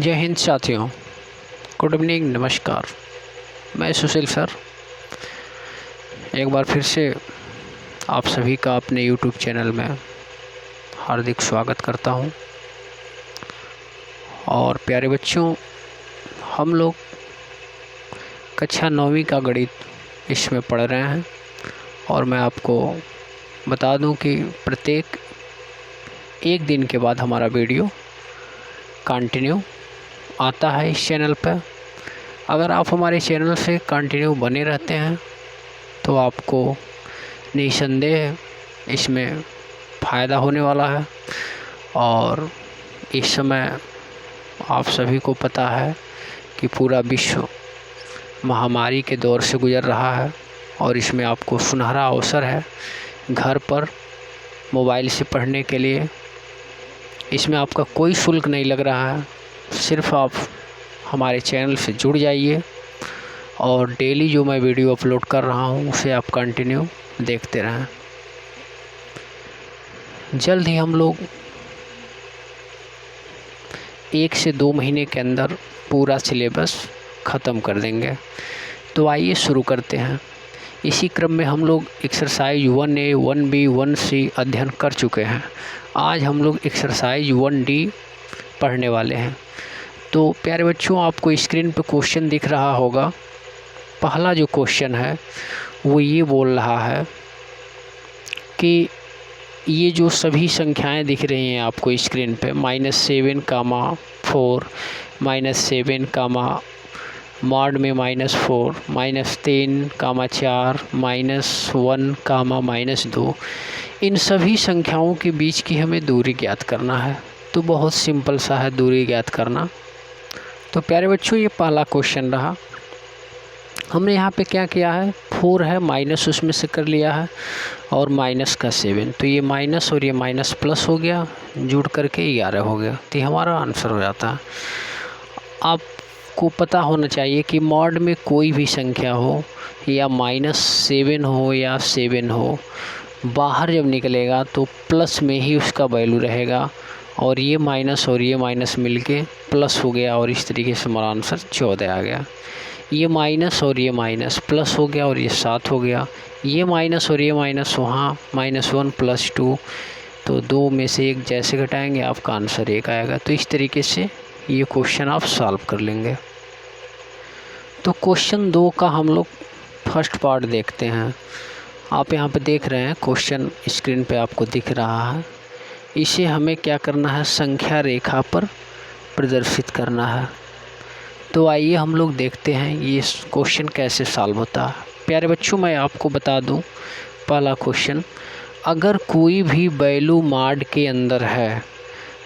जय हिंद साथियों, good evening, नमस्कार। मैं सुशील सर एक बार फिर से आप सभी का अपने यूट्यूब चैनल में हार्दिक स्वागत करता हूं। और प्यारे बच्चों, हम लोग कक्षा 9वीं का गणित इसमें पढ़ रहे हैं और मैं आपको बता दूं कि प्रत्येक एक दिन के बाद हमारा वीडियो कंटिन्यू आता है इस चैनल पर। अगर आप हमारे चैनल से कंटिन्यू बने रहते हैं तो आपको निसंदेह इसमें फ़ायदा होने वाला है। और इस समय आप सभी को पता है कि पूरा विश्व महामारी के दौर से गुज़र रहा है और इसमें आपको सुनहरा अवसर है घर पर मोबाइल से पढ़ने के लिए। इसमें आपका कोई शुल्क नहीं लग रहा है, सिर्फ आप हमारे चैनल से जुड़ जाइए और डेली जो मैं वीडियो अपलोड कर रहा हूँ उसे आप कंटिन्यू देखते रहें। जल्द ही हम लोग 1 से 2 महीने के अंदर पूरा सिलेबस ख़त्म कर देंगे। तो आइए शुरू करते हैं। इसी क्रम में हम लोग एक्सरसाइज 1A, 1B, 1C अध्ययन कर चुके हैं। आज हम लोग एक्सरसाइज 1D पढ़ने वाले हैं। तो प्यारे बच्चों, आपको स्क्रीन पर क्वेश्चन दिख रहा होगा। पहला जो क्वेश्चन है वो ये बोल रहा है कि ये जो सभी संख्याएं दिख रही हैं आपको स्क्रीन पे, -7, -4, -7, मॉड में -4, -3, -4, -1, -2, इन सभी संख्याओं के बीच की हमें दूरी ज्ञात करना है। तो बहुत सिंपल सा है दूरी ज्ञात करना। तो प्यारे बच्चों, ये पहला क्वेश्चन रहा। हमने यहाँ पे क्या किया है, 4 है, माइनस उसमें से कर लिया है और माइनस का 7, तो ये माइनस और ये माइनस प्लस हो गया, जुड़ करके 11 हो गया। तो ये हमारा आंसर हो जाता है। आपको पता होना चाहिए कि मॉड में कोई भी संख्या हो या -7 हो या 7 हो, बाहर जब निकलेगा तो प्लस में ही उसका वैल्यू रहेगा और ये माइनस और ये माइनस मिलके प्लस हो गया और इस तरीके से हमारा आंसर 14 आ गया। ये माइनस और ये माइनस प्लस हो गया और ये 7 हो गया। ये माइनस और ये माइनस वहाँ -1 + 2, तो 2 में से 1 जैसे घटाएंगे आपका आंसर 1 आएगा। तो इस तरीके से ये क्वेश्चन आप सॉल्व कर लेंगे। तो क्वेश्चन 2 का हम लोग फर्स्ट पार्ट देखते हैं। आप यहाँ पे देख रहे हैं क्वेश्चन स्क्रीन पे आपको दिख रहा है। इसे हमें क्या करना है, संख्या रेखा पर प्रदर्शित करना है। तो आइए हम लोग देखते हैं ये क्वेश्चन कैसे सॉल्व होता है। प्यारे बच्चों, मैं आपको बता दूं, पहला क्वेश्चन, अगर कोई भी वैल्यू मॉड के अंदर है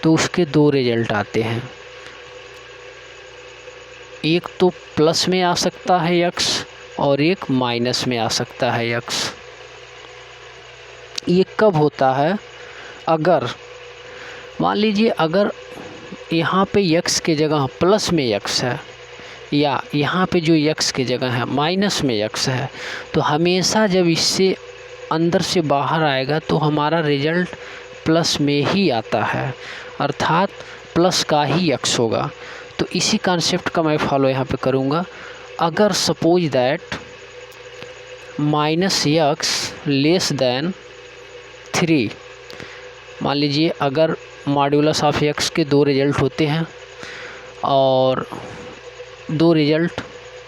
तो उसके 2 रिजल्ट आते हैं। एक तो प्लस में आ सकता है x और एक माइनस में आ सकता है x। ये कब होता है, अगर मान लीजिए अगर यहाँ पे x के जगह प्लस में x है या यहाँ पे जो x के जगह है माइनस में x है, तो हमेशा जब इससे अंदर से बाहर आएगा तो हमारा रिजल्ट प्लस में ही आता है, अर्थात प्लस का ही x होगा। तो इसी कॉन्सेप्ट का मैं फॉलो यहाँ पे करूँगा। अगर सपोज दैट -x <3, मान लीजिए अगर मॉड्यूलस ऑफ x के 2 रिजल्ट होते हैं और 2 रिजल्ट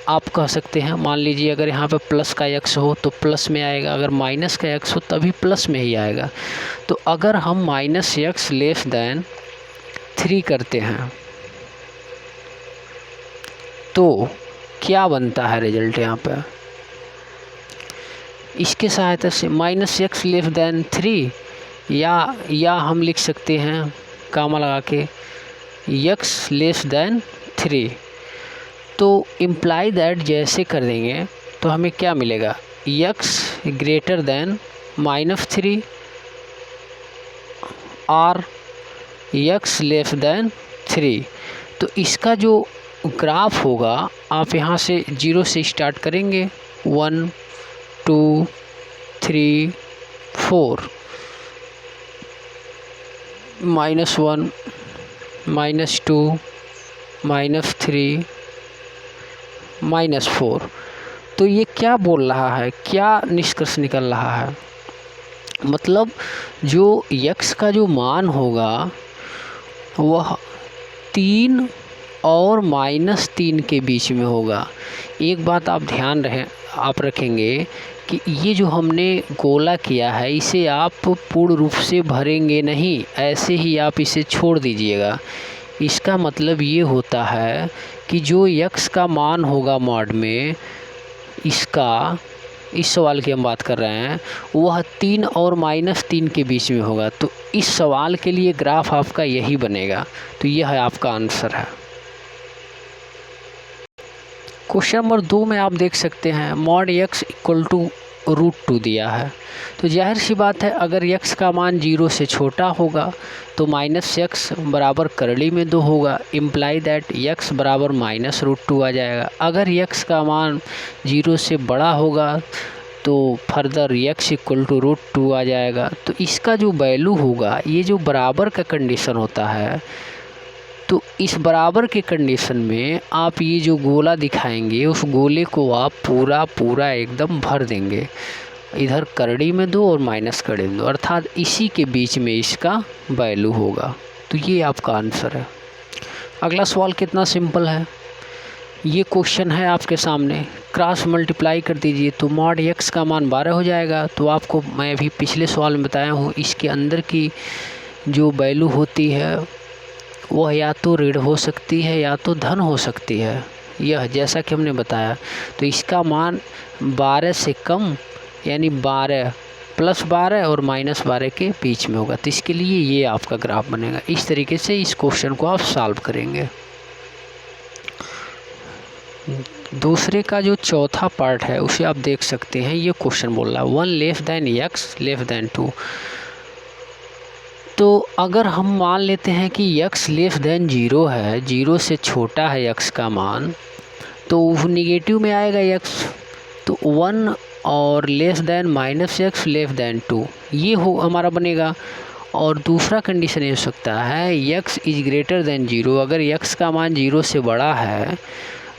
आप कह सकते हैं, मान लीजिए अगर यहाँ पे प्लस का x हो तो प्लस में आएगा, अगर माइनस का x हो तभी प्लस में ही आएगा। तो अगर हम -x <3 करते हैं तो क्या बनता है रिजल्ट यहाँ पे, इसके सहायता से -x <3 या हम लिख सकते हैं कामा लगा के x <3। तो इम्प्लाई दैट जैसे कर देंगे तो हमें क्या मिलेगा, x <-3 और x <3। तो इसका जो ग्राफ होगा, आप यहाँ से 0 से स्टार्ट करेंगे, 1 2 3 4, -1 -2 -3 -4। तो ये क्या बोल रहा है, क्या निष्कर्ष निकल रहा है? मतलब जो x का जो मान होगा वह 3 और -3 के बीच में होगा। एक बात आप रखेंगे कि ये जो हमने गोला किया है इसे आप पूर्ण रूप से भरेंगे नहीं, ऐसे ही आप इसे छोड़ दीजिएगा। इसका मतलब ये होता है कि जो x का मान होगा मॉड में, इसका इस सवाल की हम बात कर रहे हैं, वह 3 और -3 के बीच में होगा। तो इस सवाल के लिए ग्राफ आपका यही बनेगा। तो यह है आपका आंसर है। क्वेश्चन नंबर 2 में आप देख सकते हैं मॉड x = √2 दिया है। तो जाहिर सी बात है अगर x का मान 0 से छोटा होगा तो -x बराबर करली में 2 होगा, इम्प्लाई दैट x बराबर -√2 आ जाएगा। अगर x का मान 0 से बड़ा होगा तो फर्दर x = √2 आ जाएगा। तो इसका जो वैल्यू होगा, ये जो बराबर का कंडीशन होता है, तो इस बराबर के कंडीशन में आप ये जो गोला दिखाएंगे उस गोले को आप पूरा एकदम भर देंगे, इधर करड़ी में 2 और माइनस करड़ी में 2, अर्थात इसी के बीच में इसका वैल्यू होगा। तो ये आपका आंसर है। अगला सवाल कितना सिंपल है, ये क्वेश्चन है आपके सामने, क्रॉस मल्टीप्लाई कर दीजिए तो मॉड x का मान 12 हो जाएगा। तो आपको मैं अभी पिछले सवाल में बताया हूँ, इसके अंदर की जो वैल्यू होती है वह या तो ऋण हो सकती है या तो धन हो सकती है, यह जैसा कि हमने बताया। तो इसका मान 12 से कम यानी 12 +12 और -12 के बीच में होगा। तो इसके लिए ये आपका ग्राफ बनेगा। इस तरीके से इस क्वेश्चन को आप सॉल्व करेंगे। दूसरे का जो चौथा पार्ट है उसे आप देख सकते हैं। ये क्वेश्चन बोल रहा है 1 < x < 2। तो अगर हम मान लेते हैं कि x < 0 है, 0 से छोटा है x का मान, तो निगेटिव में आएगा x। तो 1 और -x < 2 ये हो हमारा बनेगा। और दूसरा कंडीशन ये हो सकता है x > 0। अगर x का मान 0 से बड़ा है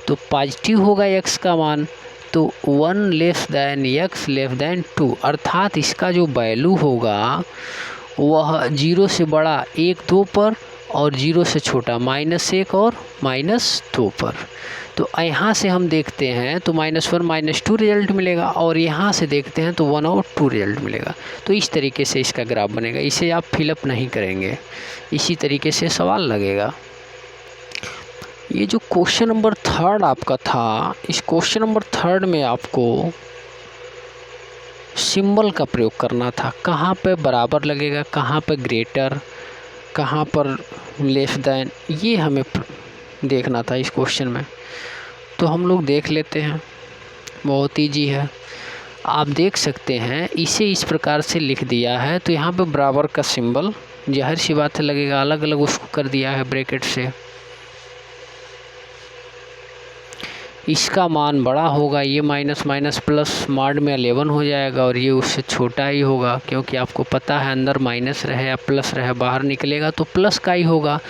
तो पॉजिटिव होगा x का मान। तो 1 < x < 2, अर्थात इसका जो वैल्यू होगा वह 0 से बड़ा 1 2 पर और 0 से छोटा -1 और -2 पर। तो यहाँ से हम देखते हैं तो -1 -2 रिजल्ट मिलेगा, और यहाँ से देखते हैं तो 1 और 2 रिजल्ट मिलेगा। तो इस तरीके से इसका ग्राफ बनेगा। इसे आप फिलअप नहीं करेंगे, इसी तरीके से सवाल लगेगा। ये जो क्वेश्चन नंबर 3 आपका था, इस क्वेश्चन नंबर 3 में आपको सिंबल का प्रयोग करना था। कहाँ पे बराबर लगेगा, कहाँ पे ग्रेटर, कहाँ पर लेस देन, ये हमें देखना था इस क्वेश्चन में। तो हम लोग देख लेते हैं, बहुत ईजी है। आप देख सकते हैं इसे इस प्रकार से लिख दिया है। तो यहाँ पे बराबर का सिंबल जाहिर सी बात है लगेगा, अलग अलग उसको कर दिया है ब्रैकेट से। इसका मान बड़ा होगा, ये माइनस माइनस प्लस मॉड में 11 हो जाएगा, और ये उससे छोटा ही होगा, क्योंकि आपको पता है अंदर माइनस रहे या प्लस रहे, बाहर निकलेगा तो प्लस का ही होगा।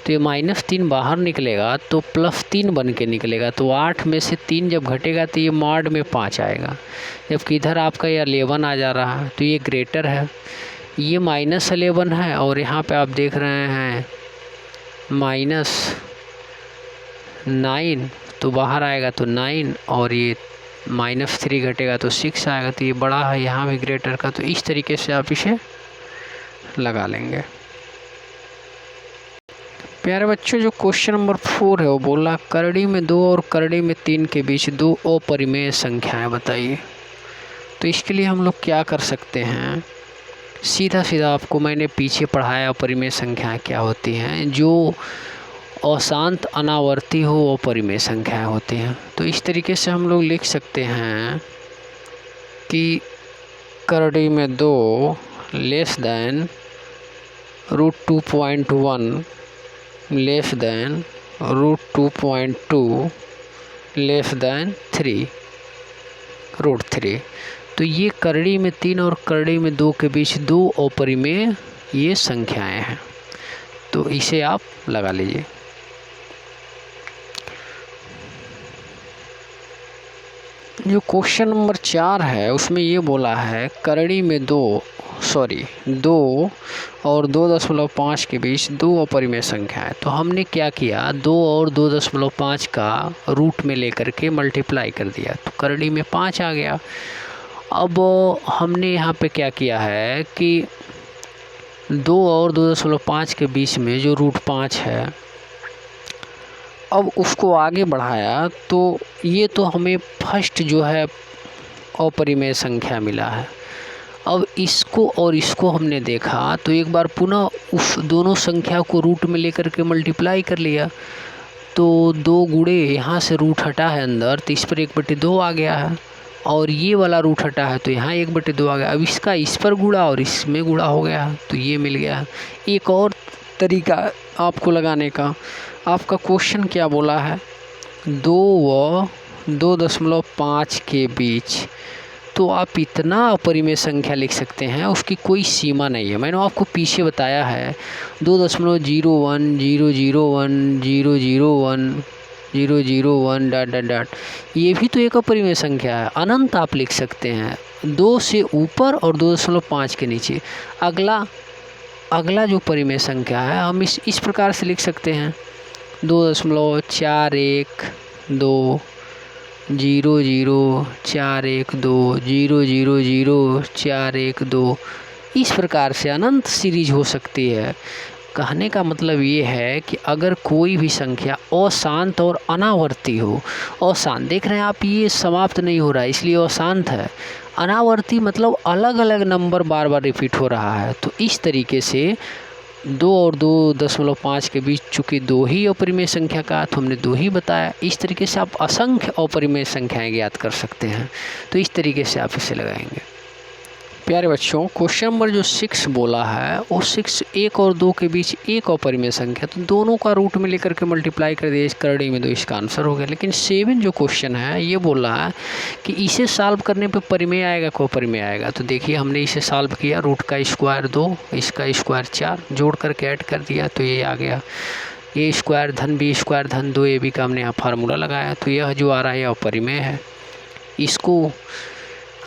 तो ये -3 बाहर निकलेगा तो +3 बन के निकलेगा। तो 8 में से 3 जब घटेगा तो ये मॉड में 5 आएगा, जबकि इधर आपका ये 11 आ जा रहा है। तो ये ग्रेटर है, ये -11 है, और यहाँ पर आप देख रहे हैं -9, तो बाहर आएगा तो 9, और ये -3 घटेगा तो 6 आएगा। तो ये बड़ा है, यहाँ भी ग्रेटर का। तो इस तरीके से आप इसे लगा लेंगे। प्यारे बच्चों, जो क्वेश्चन नंबर 4 है वो बोला करड़ी में 2 और करड़ी में 3 के बीच 2 अपरिमेय संख्याएं बताइए। तो इसके लिए हम लोग क्या कर सकते हैं, सीधा सीधा आपको मैंने पीछे पढ़ाया अपरिमेय संख्याएं क्या होती हैं। जो अशांत अनावर्ती हो वो अपरिमेय संख्याएं होती हैं। तो इस तरीके से हम लोग लिख सकते हैं कि करड़ी में 2 < √2.1 <√2.2 <3 √3। तो ये करड़ी में 3 और करड़ी में 2 के बीच 2 अपरिमेय ये संख्याएं हैं। तो इसे आप लगा लीजिए। जो क्वेश्चन नंबर 4 है उसमें ये बोला है करड़ी में 2 और 2.5 के बीच 2 अपरिमेय संख्या है। तो हमने क्या किया, 2 और 2.5 का रूट में लेकर के मल्टीप्लाई कर दिया, तो करड़ी में 5 आ गया। अब हमने यहाँ पे क्या किया है कि 2 और 2.5 के बीच में जो रूट 5 है, अब उसको आगे बढ़ाया तो ये तो हमें फर्स्ट जो है अपरिमेय संख्या मिला है। अब इसको और इसको हमने देखा तो एक बार पुनः उस दोनों संख्या को रूट में लेकर के मल्टीप्लाई कर लिया, तो 2 गुणे यहाँ से रूट हटा है अंदर, तो इस पर 1/2 आ गया है, और ये वाला रूट हटा है तो यहाँ 1/2 आ गया। अब इसका इस पर गुणा और इसमें गुणा हो गया है, तो ये मिल गया है। एक और तरीका आपको लगाने का, आपका क्वेश्चन क्या बोला है, 2 व 2.5 के बीच, तो आप इतना अपरिमेय संख्या लिख सकते हैं, उसकी कोई सीमा नहीं है। मैंने आपको पीछे बताया है 2.01 ये भी तो एक अपरिमेय संख्या है, अनंत आप लिख सकते हैं, 2 से ऊपर और 2.5 के नीचे। अगला जो परिमेय संख्या है हम इस प्रकार से लिख सकते हैं 2.41200412000412 इस प्रकार से अनंत सीरीज हो सकती है। कहने का मतलब ये है कि अगर कोई भी संख्या अशांत और अनावर्ती हो, अशांत देख रहे हैं आप, ये समाप्त नहीं हो रहा है इसलिए अशांत है, अनावर्ती मतलब अलग अलग नंबर बार बार रिपीट हो रहा है, तो इस तरीके से 2 और 2.5 के बीच चूँकि 2 ही अपरिमेय संख्या का, तो हमने 2 ही बताया। इस तरीके से आप असंख्य अपरिमेय संख्याएं ज्ञात कर सकते हैं, तो इस तरीके से आप इसे लगाएंगे। प्यारे बच्चों, क्वेश्चन नंबर जो 6 बोला है वो 6 1 और 2 के बीच एक अपरिमेय संख्या, तो दोनों का रूट में लेकर के मल्टीप्लाई कर दिया, इस करड़ी में 2, इसका आंसर हो गया। लेकिन 7 जो क्वेश्चन है ये बोल रहा है कि इसे सॉल्व करने पे परिमेय आएगा को अपरिमेय आएगा। तो देखिए हमने इसे सॉल्व किया, रूट का स्क्वायर 2, इसका स्क्वायर 4, जोड़ करके ऐड कर दिया तो ये आ गया ए स्क्वायर धन बी स्क्वायर धन 2ab का हमने यहाँ फार्मूला लगाया, तो यह जो आ रहा है अपरिमेय है। इसको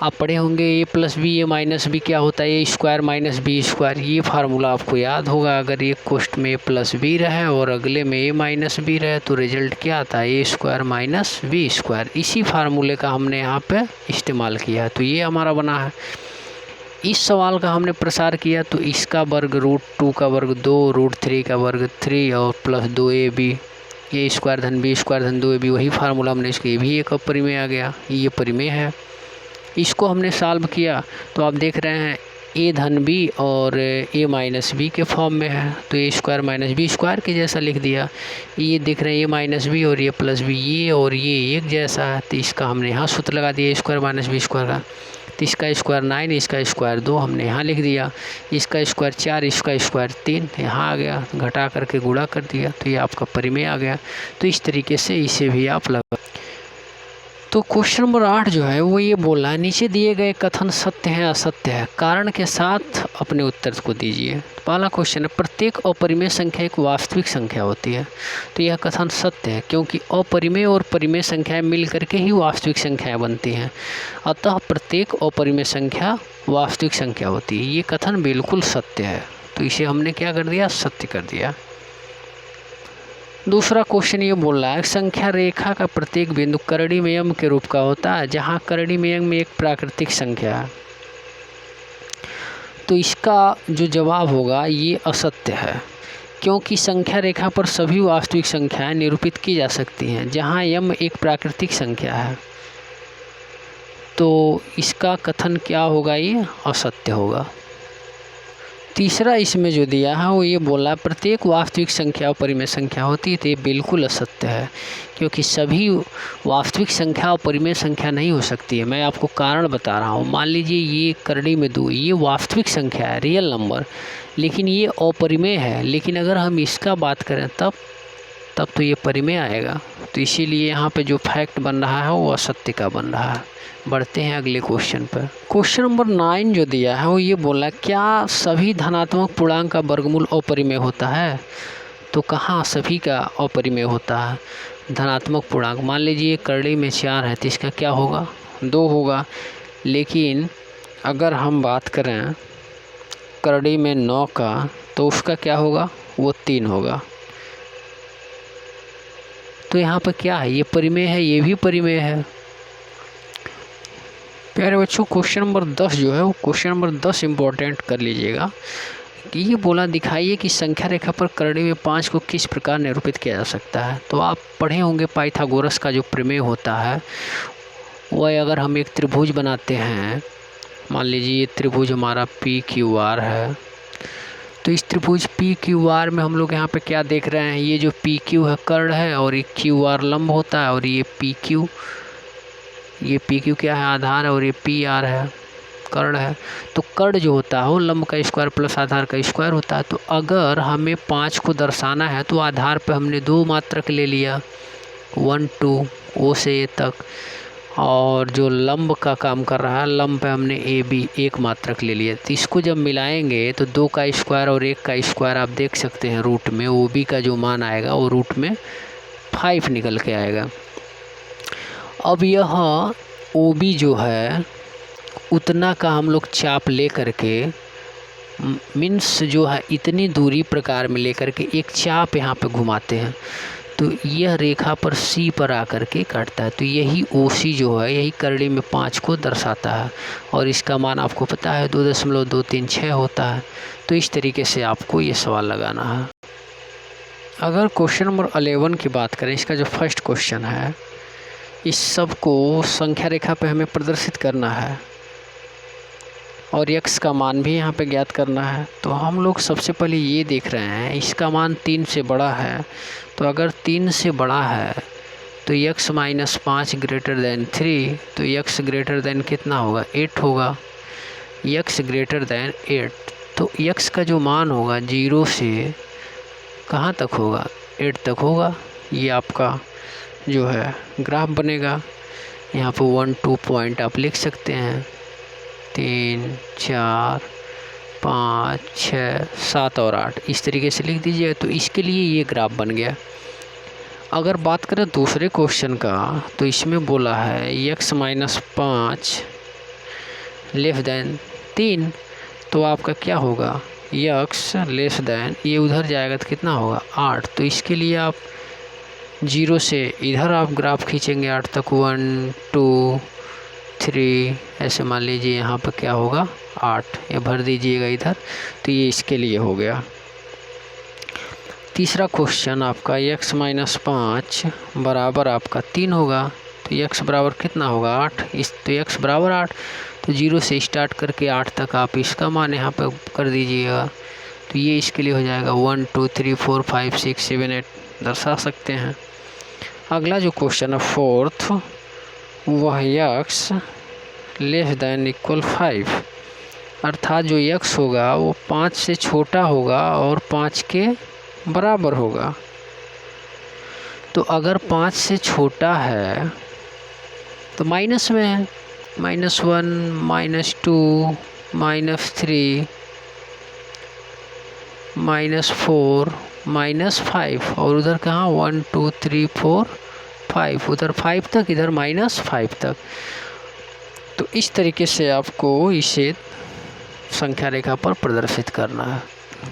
आप पढ़े होंगे a + b a - b क्या होता है, a square minus B square, ये फार्मूला आपको याद होगा। अगर एक क्वेश्चन में a + b रहे और अगले में a - b रहे तो रिजल्ट क्या आता है, a square minus B square. इसी फार्मूले का हमने यहाँ पे इस्तेमाल किया है, तो ये हमारा बना है। इस सवाल का हमने प्रसार किया तो इसका वर्ग √2 का वर्ग 2, √3 का वर्ग 3 और प्लस 2ab, a स्क्वायर धन b स्क्वायर धन 2ab, वही फार्मूला हमने इसके भी एक अपरिमेय आ गया, ये परिमेय है। इसको हमने सॉल्व किया तो आप देख रहे हैं a धन b और a - b के फॉर्म में है, तो a square minus B square के जैसा लिख दिया। ये देख रहे हैं a - b और a + b, ये और ये एक जैसा है, तो इसका हमने यहाँ सूत्र लगा दिया a square minus B square का, तो इसका स्क्वायर 9, इसका स्क्वायर 2 हमने यहाँ लिख दिया, इसका स्क्वायर 4, इसका स्क्वायर 3 यहाँ आ गया, घटा करके गुणा कर दिया, तो ये आपका परिमेय आ गया। तो इस तरीके से इसे भी आप लगा। तो क्वेश्चन नंबर 8 जो है वो ये बोल रहा है, नीचे दिए गए कथन सत्य है असत्य है, कारण के साथ अपने उत्तर को दीजिए। पहला क्वेश्चन है, प्रत्येक अपरिमेय संख्या एक वास्तविक संख्या होती है, तो यह कथन सत्य है क्योंकि अपरिमेय और परिमेय संख्याएं मिल करके ही वास्तविक संख्याएं बनती हैं, अतः प्रत्येक अपरिमेय संख्या वास्तविक संख्या होती है। ये कथन बिल्कुल सत्य है, तो इसे हमने क्या कर दिया, सत्य कर दिया। दूसरा क्वेश्चन ये बोल रहा है, संख्या रेखा का प्रत्येक बिंदु करड़ी में m के रूप का होता है, जहाँ करड़ी में m एक प्राकृतिक संख्या है, तो इसका जो जवाब होगा ये असत्य है, क्योंकि संख्या रेखा पर सभी वास्तविक संख्याएं निरूपित की जा सकती हैं, जहाँ m एक प्राकृतिक संख्या है, तो इसका कथन क्या होगा, ये असत्य होगा। तीसरा इसमें जो दिया है वो ये बोला, प्रत्येक वास्तविक संख्या अपरिमेय संख्या होती है, तो ये बिल्कुल असत्य है, क्योंकि सभी वास्तविक संख्या अपरिमेय संख्या नहीं हो सकती है। मैं आपको कारण बता रहा हूँ। मान लीजिए ये करड़ी में 2, ये वास्तविक संख्या है, रियल नंबर, लेकिन ये अपरिमेय है, लेकिन अगर हम इसका बात करें तब तो ये परिमेय आएगा, तो इसीलिए यहाँ पे जो फैक्ट बन रहा है वो असत्य का बन रहा है। बढ़ते हैं अगले क्वेश्चन पर। क्वेश्चन नंबर 9 जो दिया है वो ये बोला, क्या सभी धनात्मक पूर्णांक का वर्गमूल अपरिमेय होता है, तो कहाँ सभी का अपरिमेय होता है धनात्मक पूर्णांक। मान लीजिए करड़ी में 4 है, तो इसका क्या होगा, 2 होगा। लेकिन अगर हम बात करें करड़ी में 9 का तो उसका क्या होगा, वो 3 होगा। तो यहाँ पर क्या है, ये परिमेय है, ये भी परिमेय है। प्यारे बच्चों क्वेश्चन नंबर 10 जो है वो क्वेश्चन नंबर 10 इम्पोर्टेंट कर लीजिएगा कि ये बोला दिखाइए कि संख्या रेखा पर करड़ी में 5 को किस प्रकार निरूपित किया जा सकता है। तो आप पढ़े होंगे पाइथागोरस का जो प्रमेय होता है वह, अगर हम एक त्रिभुज बनाते हैं, मान लीजिए ये त्रिभुज हमारा PQR है, तो इस त्रिभुज PQR में हम लोग यहाँ पे क्या देख रहे हैं, ये जो PQ है कर्ण है और ये QR लंब होता है और ये PQ क्या है, आधार है और ये PR है कर्ण है। तो कर्ण जो होता है वो लंब का स्क्वायर प्लस आधार का स्क्वायर होता है। तो अगर हमें 5 को दर्शाना है तो आधार पे हमने 2 मात्रक ले लिया, 1 2 O से A तक, और जो लंब का काम कर रहा है लंब पे हमने AB 1 मात्रक ले लिया। तो इसको जब मिलाएंगे तो 2 का स्क्वायर और 1 का स्क्वायर आप देख सकते हैं रूट में OB का जो मान आएगा वो रूट में 5 निकल के आएगा। अब यह OB जो है उतना का हम लोग चाप ले करके, मीन्स जो है इतनी दूरी प्रकार में ले करके एक चाप यहाँ पे घुमाते हैं तो यह रेखा पर C पर आकर के काटता है। तो यही OC जो है यही करड़ी में 5 को दर्शाता है और इसका मान आपको पता है 2.236 होता है। तो इस तरीके से आपको ये सवाल लगाना है। अगर क्वेश्चन नंबर 11 की बात करें, इसका जो फर्स्ट क्वेश्चन है, इस सब को संख्या रेखा पे हमें प्रदर्शित करना है और x का मान भी यहाँ पे ज्ञात करना है। तो हम लोग सबसे पहले ये देख रहे हैं इसका मान 3 से बड़ा है। तो अगर 3 से बड़ा है तो x माइनस 5 ग्रेटर दैन 3, तो x ग्रेटर दैन कितना होगा, 8 होगा। x ग्रेटर दैन 8, तो x का जो मान होगा 0 से कहाँ तक होगा, 8 तक होगा। ये आपका जो है ग्राफ बनेगा। यहाँ पर 1 2 पॉइंट आप लिख सकते हैं, 3 4 5 6 7 और 8 इस तरीके से लिख दीजिए। तो इसके लिए ये ग्राफ बन गया। अगर बात करें दूसरे क्वेश्चन का तो इसमें बोला है x माइनस 5 लेस दैन 3, तो आपका क्या होगा, x लेस दैन, ये उधर जाएगा तो कितना होगा 8। तो इसके लिए आप 0 से इधर आप ग्राफ खींचेंगे 8 तक, 1 2 3 ऐसे मान लीजिए यहाँ पर क्या होगा 8, ये भर दीजिएगा इधर। तो ये इसके लिए हो गया। तीसरा क्वेश्चन आपका x माइनस 5 बराबर आपका 3 होगा। तो x बराबर कितना होगा 8, तो x बराबर 8। तो 0 से स्टार्ट करके 8 तक आप इसका मान यहाँ पर कर दीजिएगा। तो ये इसके लिए हो जाएगा 1 2 3 4 5 6 7 8 दर्शा सकते हैं। अगला जो क्वेश्चन है फोर्थ, वह x लेस दैन इक्वल 5, अर्थात जो x होगा वो 5 से छोटा होगा और 5 के बराबर होगा। तो अगर 5 से छोटा है तो माइनस में है, -1 -2 -3 -4 -5, और उधर कहाँ 1 2 3 4 5, उधर 5 तक, इधर -5 तक। तो इस तरीके से आपको इसे संख्या रेखा पर प्रदर्शित करना है।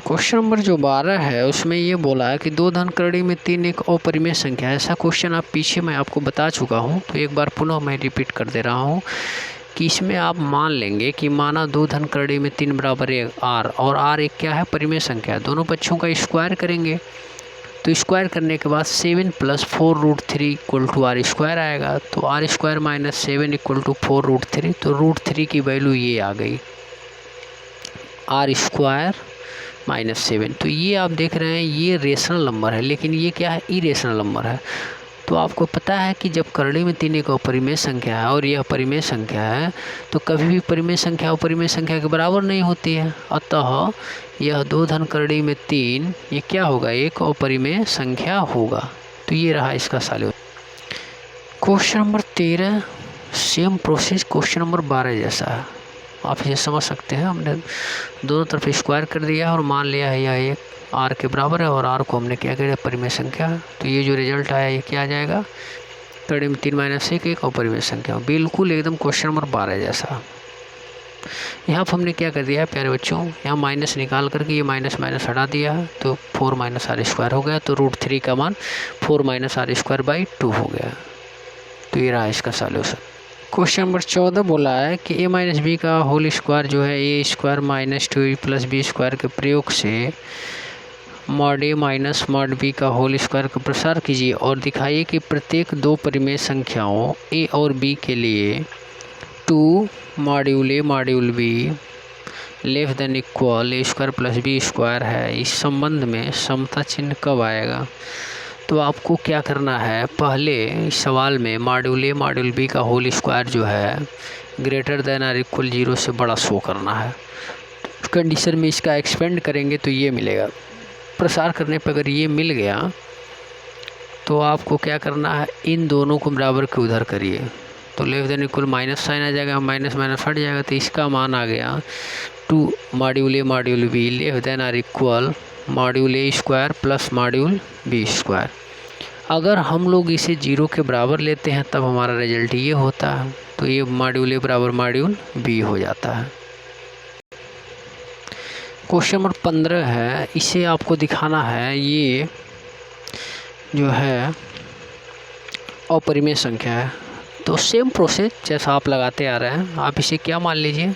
क्वेश्चन नंबर जो 12 है उसमें ये बोला है कि 2 धन करड़ी में 3 एक अपरिमेय संख्या है। ऐसा क्वेश्चन आप पीछे मैं आपको बता चुका हूँ, तो एक बार पुनः मैं रिपीट कर दे रहा हूँ कि इसमें आप मान लेंगे कि माना 2 धन करड़ी में 3 बराबर एक r, और r एक क्या है, परिमेय संख्या है। दोनों पक्षों का स्क्वायर करेंगे तो स्क्वायर करने के बाद 7 + 4√3 इक्वल टू r स्क्वायर आएगा। तो r square minus 7 equal to 4√3, तो √3 की वैल्यू ये आ गई, r स्क्वायर -7। तो ये आप देख रहे हैं ये रेशनल नंबर है, लेकिन ये क्या है, इरेशनल नंबर है। तो आपको पता है कि जब करड़ी में 3 एक अपरिमेय संख्या है और यह परिमेय संख्या है तो कभी भी परिमेय संख्या अपरिमेय संख्या के बराबर नहीं होती है। अतः यह 2 धन करड़ी में 3 ये क्या होगा, एक अपरिमेय संख्या होगा। तो ये रहा इसका solution. Question number 13 same process question number 12 जैसा है, आप इसे समझ सकते हैं। हमने दोनों तरफ स्क्वायर कर दिया और मान लिया है यह एक r के बराबर है और r को हमने क्या किया, परिमेय संख्या। तो ये जो रिजल्ट आया ये क्या आ जाएगा, कड़ी में 3 माइनस 1 एक अपरिमेय संख्या, बिल्कुल एकदम क्वेश्चन नंबर 12 जैसा। यहाँ पर हमने क्या कर दिया है प्यारे बच्चों, यहाँ माइनस निकाल करके ये माइनस माइनस हटा दिया है तो 4 माइनस आर स्क्वायर हो गया। तो √3 का मान 4 माइनस आर स्क्वायर बाई 2 हो गया। तो ये रहा इसका सॉल्यूशन। क्वेश्चन नंबर 14 बोला है कि a माइनस बी का होल स्क्वायर जो है a square minus 2a plus B square के प्रयोग से mod a minus mod b का होल स्क्वायर का प्रसार कीजिए और दिखाइए कि प्रत्येक दो परिमेय संख्याओं a और b के लिए 2 module a module b less than equal a square plus B square है। इस संबंध में समता चिन्ह कब आएगा? तो आपको क्या करना है, पहले इस सवाल में मॉड्यूल ए मॉड्यूल बी का होल स्क्वायर जो है ग्रेटर देन और इक्वल 0 से बड़ा शो करना है। कंडीशन में इसका एक्सपेंड करेंगे तो ये मिलेगा। प्रसार करने पर अगर ये मिल गया तो आपको क्या करना है, इन दोनों को बराबर के उधर करिए तो less than equal minus sign आ जाएगा, माइनस माइनस हट जाएगा। तो इसका मान आ गया 2 module A module B less than और equal module A square plus module B square. अगर हम लोग इसे 0 के बराबर लेते हैं तब हमारा रिजल्ट ये होता है। तो ये मॉड्यूल ए बराबर मॉड्यूल बी हो जाता है। क्वेश्चन नंबर 15 है, इसे आपको दिखाना है ये जो है अपरिमेय संख्या है। तो सेम प्रोसेस जैसा आप लगाते आ रहे हैं, आप इसे क्या मान लीजिए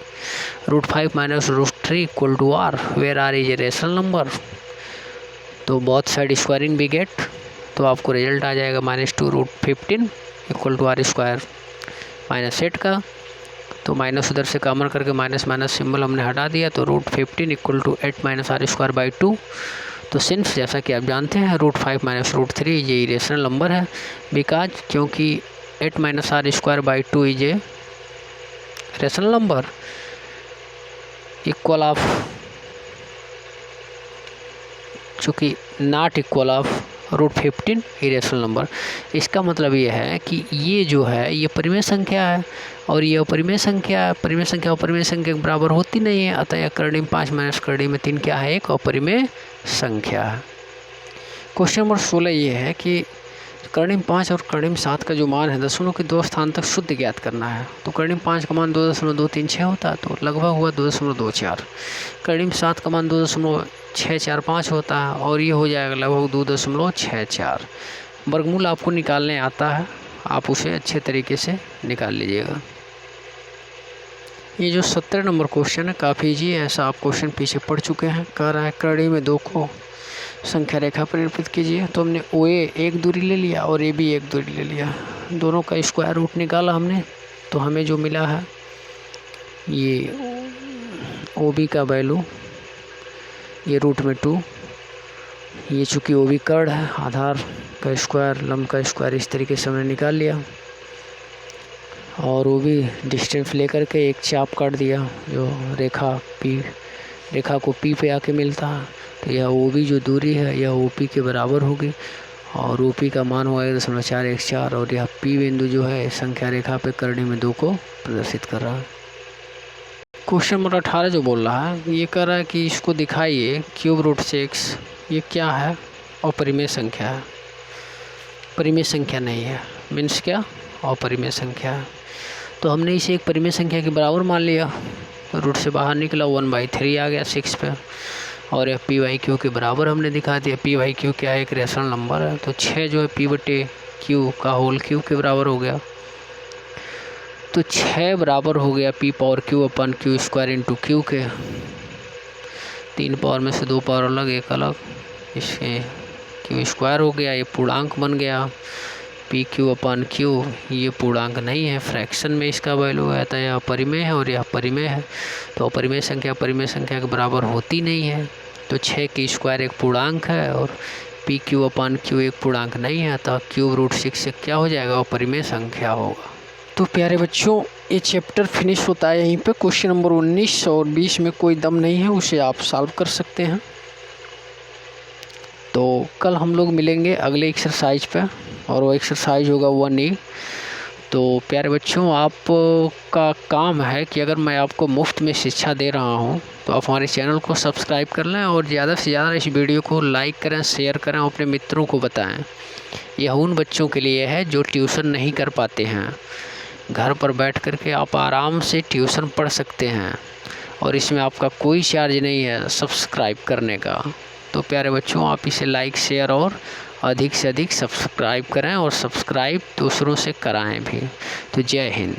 √5 minus √3 equal to R, where R is a rational number. तो बोथ साइड स्क्वायरिंग भी गेट, तो आपको रिजल्ट आ जाएगा -2 √15 equal to R square minus 8 का। तो माइनस उधर से कॉमन करके माइनस माइनस सिंबल हमने हटा दिया तो √15 equal to 8 minus R square by 2। तो सिंस जैसा कि आप जानते हैं √5 माइनस √3 ये इरेशनल नंबर है, बिकॉज क्योंकि 8 minus R square by 2 is a rational number equal of, चूँकि not equal of √15 irrational number. इसका मतलब ये है कि ये जो है ये परिमेय संख्या है और ये अपरिमेय संख्या है। परिमेय संख्या अपरिमेय संख्या के बराबर होती नहीं है, अतः करड़ी में 5 माइनस करड़ी में 3 क्या है, एक अपरिमेय संख्या है। क्वेश्चन नंबर 16 ये है कि करड़ी में 5 और करड़ी में 7 का जो मान है दशमलव के 2 स्थान तक शुद्ध ज्ञात करना है। तो करड़ी में 5 का मान 2.236 होता है तो लगभग हुआ 2.24। करड़ी में 7 का मान 2.645 होता है और ये हो जाएगा लगभग 2.64। वर्गमूल आपको निकालने आता है, आप उसे अच्छे तरीके से निकाल लीजिएगा। ये जो 17 नंबर क्वेश्चन है काफ़ी ईजी है, ऐसा आप क्वेश्चन पीछे पढ़ चुके हैं। कह रहा है करड़ी में 2 को संख्या रेखा पर निरूपित कीजिए। तो हमने OA एक दूरी ले लिया और AB एक दूरी ले लिया, दोनों का स्क्वायर रूट निकाला हमने। तो हमें जो मिला है ये OB का वैल्यू ये √2, ये चूँकि OB कर्ड है, आधार का स्क्वायर लंब का स्क्वायर इस तरीके से हमने निकाल लिया और OB डिस्टेंस लेकर के एक चाप काट दिया जो रेखा को P पे आके मिलता है। तो यह OB जो दूरी है यह OP के बराबर होगी और OP का मान हुआ 1.414 और यह P बिंदु जो है संख्या रेखा पे करड़ी में 2 को प्रदर्शित कर रहा है। क्वेश्चन नंबर 18 जो बोल रहा है ये कह रहा है कि इसको दिखाइए ³ ये क्या है, अपरिमेय संख्या है। परिमेय संख्या नहीं है, मीन्स क्या, अपरिमेय संख्या है। तो हमने इसे एक परिमेय संख्या के बराबर मान लिया, रूट से बाहर निकला 1/3 आ गया 6 पे और यह P/Q के बराबर हमने दिखा दिया। P/Q क्या है, एक रेशनल नंबर है। तो 6 जो है P/Q का होल क्यू के बराबर हो गया। तो 6 बराबर हो गया P/Q अपन Q² इंटू Q के। 3 पावर में से 2 पावर अलग एक अलग, इसके Q² हो गया, ये पूर्णांक बन गया। PQ/Q ये पूर्णांक नहीं है, फ्रैक्शन में इसका वैल्यू है, तो यह अपरिमेय है और यह परिमेय है। तो अपरिमेय संख्या परिमेय संख्या के बराबर होती नहीं है। तो 6 की स्क्वायर एक पूर्णांक है और PQ/Q एक पूर्णांक नहीं है, तो ³ से क्या हो जाएगा, अपरिमेय संख्या होगा। तो प्यारे बच्चों ये चैप्टर फिनिश होता है यहीं पे। क्वेश्चन नंबर 19 और 20 में कोई दम नहीं है, उसे आप सॉल्व कर सकते हैं। तो कल हम लोग मिलेंगे अगले एक्सरसाइज पे और वो एक्सरसाइज होगा 1E। तो प्यारे बच्चों आपका काम है कि अगर मैं आपको मुफ्त में शिक्षा दे रहा हूँ तो आप हमारे चैनल को सब्सक्राइब कर लें और ज़्यादा से ज़्यादा इस वीडियो को लाइक करें, शेयर करें, अपने मित्रों को बताएं। यह उन बच्चों के लिए है जो ट्यूशन नहीं कर पाते हैं। घर पर बैठ कर के आप आराम से ट्यूशन पढ़ सकते हैं और इसमें आपका कोई चार्ज नहीं है सब्सक्राइब करने का। तो प्यारे बच्चों, आप इसे लाइक, शेयर और अधिक से अधिक सब्सक्राइब करें और सब्सक्राइब दूसरों से कराएं भी। तो जय हिंद।